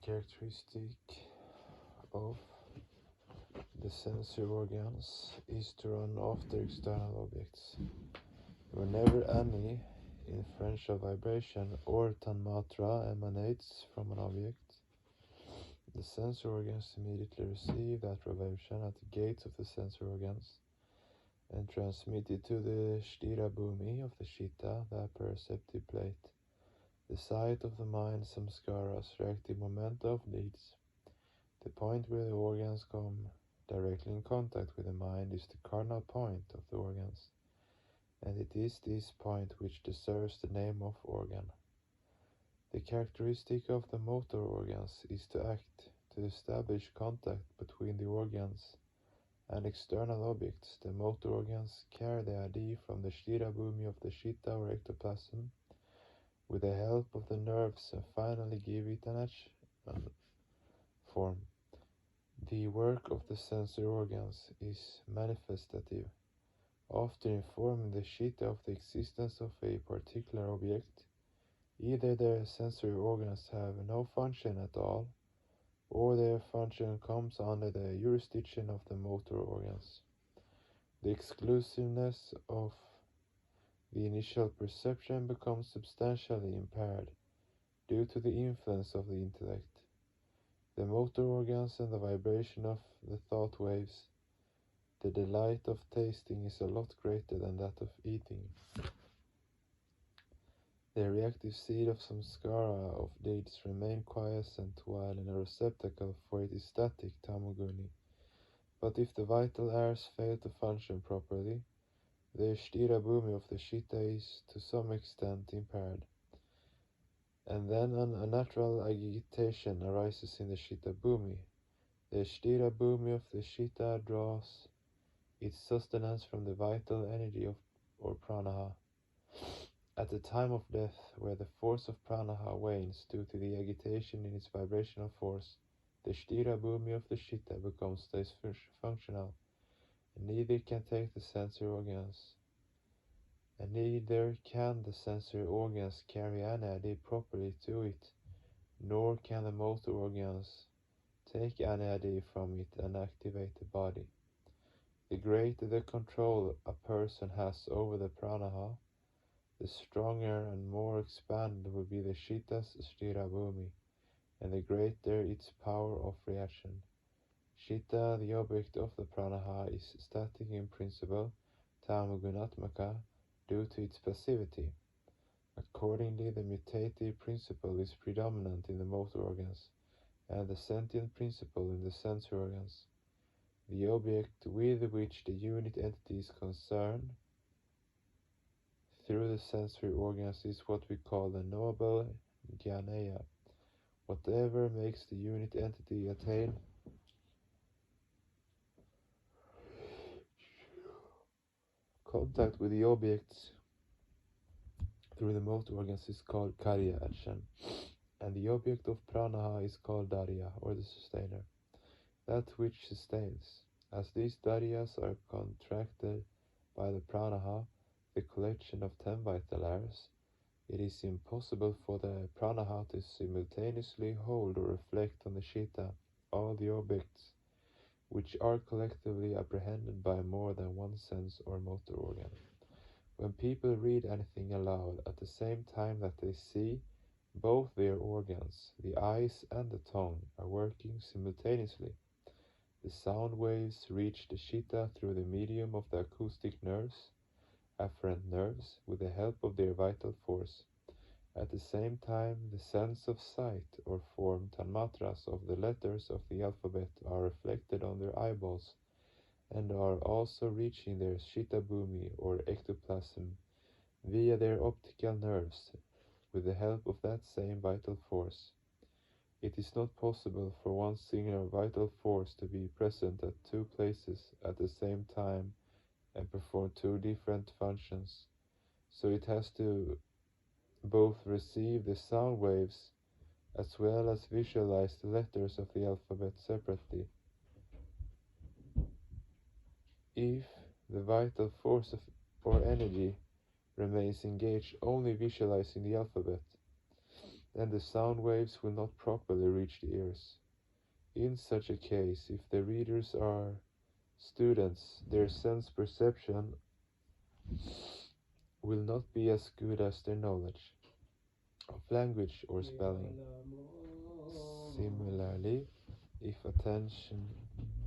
characteristic of the sensory organs is to run after external objects. Whenever any inferential vibration or tanmatra emanates from an object, the sensory organs immediately receive that vibration at the gates of the sensory organs and transmit it to the sthira bhumi of the chitta, the perceptive plate, the site of the mind samskaras, reactive momenta of deeds. The point where the organs come directly in contact with the mind is the cardinal point of the organs, and it is this point which deserves the name of organ. The characteristic of the motor organs is to act, to establish contact between the organs and external objects. The motor organs carry the idea from the sthira bhumi of the chitta or ectoplasm with the help of the nerves and finally give it an action form. The work of the sensory organs is manifestative. After informing the chitta of the existence of a particular object, either their sensory organs have no function at all, or their function comes under the jurisdiction of the motor organs. The exclusiveness of the initial perception becomes substantially impaired due to the influence of the intellect. The motor organs and the vibration of the thought waves, the delight of tasting is a lot greater than that of eating. The reactive seed of samskara of deeds remain quiescent while in a receptacle for it is static tamoguni. But if the vital airs fail to function properly, the sthira bhumi of the chitta is to some extent impaired. And then an unnatural agitation arises in the chitta bhumi. The sthira bhumi of the chitta draws its sustenance from the vital energy of or pranaha. At the time of death, where the force of pranaha wanes due to the agitation in its vibrational force, the sthira bhumi of the chitta becomes dysfunctional, and neither can take the sensory organs, and neither can the sensory organs carry any idea properly to it, nor can the motor organs take any idea from it and activate the body. The greater the control a person has over the pranaha, the stronger and more expanded will be the chitta's sthira bhumi, and the greater its power of reaction. Chitta, the object of the pranaha, is static in principle, tamagunatmaka, due to its passivity. Accordingly, the mutative principle is predominant in the motor organs, and the sentient principle in the sensory organs. The object with which the unit entity is concerned through the sensory organs is what we call the knowable jnana. Whatever makes the unit entity attain contact with the objects through the motor organs is called karya action, and the object of pranaha is called darya, or the sustainer, that which sustains. As these daryas are contracted by the pranaha, the collection of 10 vital airs, it is impossible for the pranaha to simultaneously hold or reflect on the chitta all the objects which are collectively apprehended by more than one sense or motor organ. When people read anything aloud at the same time that they see, both their organs, the eyes and the tongue, are working simultaneously. The sound waves reach the chitta through the medium of the acoustic nerves, afferent nerves, with the help of their vital force. At the same time, the sense of sight or form tanmatras of the letters of the alphabet are reflected on their eyeballs and are also reaching their chitta bhumi or ectoplasm via their optical nerves with the help of that same vital force. It is not possible for one singular vital force to be present at two places at the same time and perform two different functions, so it has to both receive the sound waves as well as visualize the letters of the alphabet separately. If the vital force or energy remains engaged only visualizing the alphabet, then the sound waves will not properly reach the ears. In such a case, if the readers are students, their sense perception will not be as good as their knowledge of language or spelling. Similarly, if attention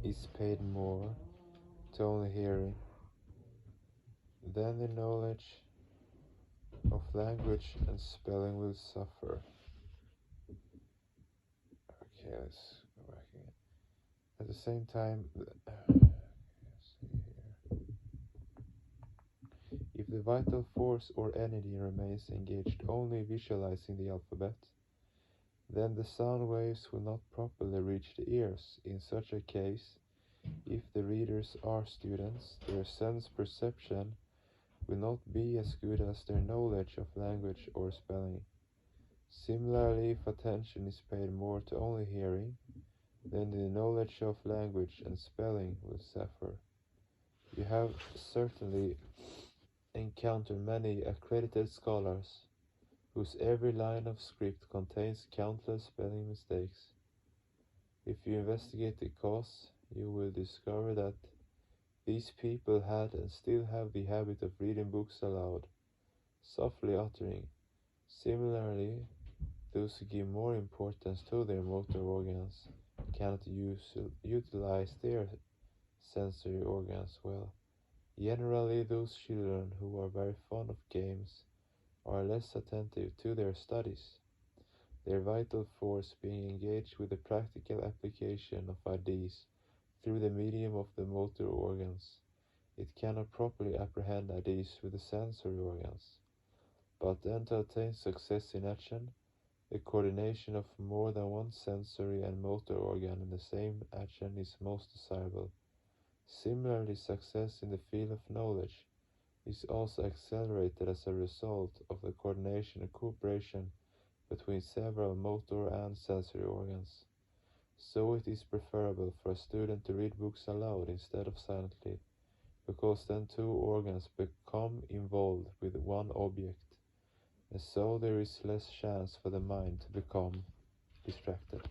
is paid more to only hearing, then the knowledge of language and spelling will suffer. Okay, let's go back again. At the same time, if the vital force or energy remains engaged only visualizing the alphabet, then the sound waves will not properly reach the ears. In such a case, if the readers are students, their sense perception will not be as good as their knowledge of language or spelling. Similarly, if attention is paid more to only hearing, then the knowledge of language and spelling will suffer. You have certainly encountered many accredited scholars whose every line of script contains countless spelling mistakes. If you investigate the cause, you will discover that these people had and still have the habit of reading books aloud, softly uttering. Similarly, those who give more importance to their motor organs cannot utilize their sensory organs well. Generally, those children who are very fond of games are less attentive to their studies, their vital force being engaged with the practical application of ideas through the medium of the motor organs. It cannot properly apprehend ideas through the sensory organs. But then to attain success in action, the coordination of more than one sensory and motor organ in the same action is most desirable. Similarly, success in the field of knowledge is also accelerated as a result of the coordination and cooperation between several motor and sensory organs. So it is preferable for a student to read books aloud instead of silently, because then two organs become involved with one object, and so there is less chance for the mind to become distracted.